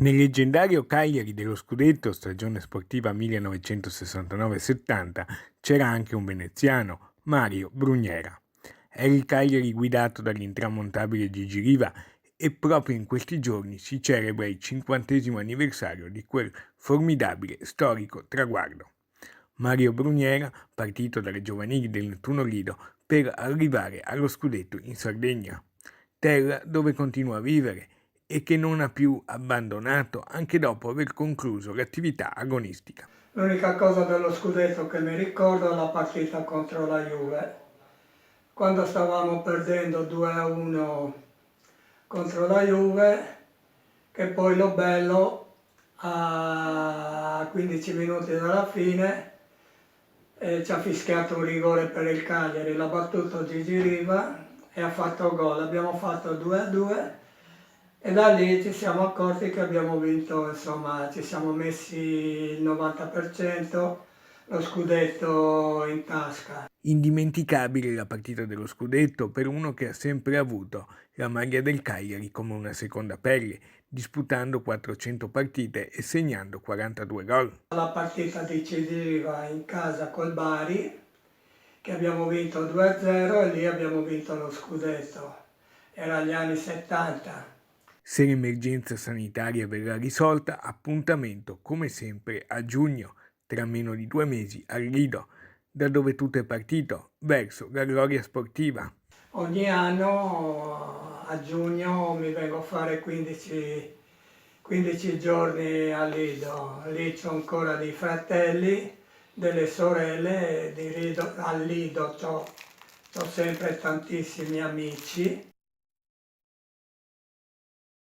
Nel leggendario Cagliari dello scudetto stagione sportiva 1969-70 c'era anche un veneziano, Mario Brugnera. Era il Cagliari guidato dall'intramontabile Gigi Riva e proprio in questi giorni si celebra il 50° anniversario di quel formidabile storico traguardo. Mario Brugnera, partito dalle giovanili del Nettuno Lido per arrivare allo scudetto in Sardegna, terra dove continua a vivere e che non ha più abbandonato anche dopo aver concluso l'attività agonistica. L'unica cosa dello scudetto che mi ricordo è la partita contro la Juve, quando stavamo perdendo 2-1 contro la Juve, che poi lo bello a 15 minuti dalla fine ci ha fischiato un rigore per il Cagliari, l'ha battuto Gigi Riva e ha fatto gol. Abbiamo fatto 2-2 e da lì ci siamo accorti che abbiamo vinto, insomma, ci siamo messi il 90%, lo scudetto in tasca. Indimenticabile la partita dello scudetto per uno che ha sempre avuto la maglia del Cagliari come una seconda pelle, disputando 400 partite e segnando 42 gol. La partita decisiva in casa col Bari, che abbiamo vinto 2-0 e lì abbiamo vinto lo scudetto. Era gli anni 70. Se l'emergenza sanitaria verrà risolta, appuntamento come sempre a giugno, tra meno di 2 mesi al Lido, da dove tutto è partito, verso la gloria sportiva. Ogni anno a giugno mi vengo a fare 15 giorni al Lido. Lì c'ho ancora dei fratelli, delle sorelle, al Lido c'ho sempre tantissimi amici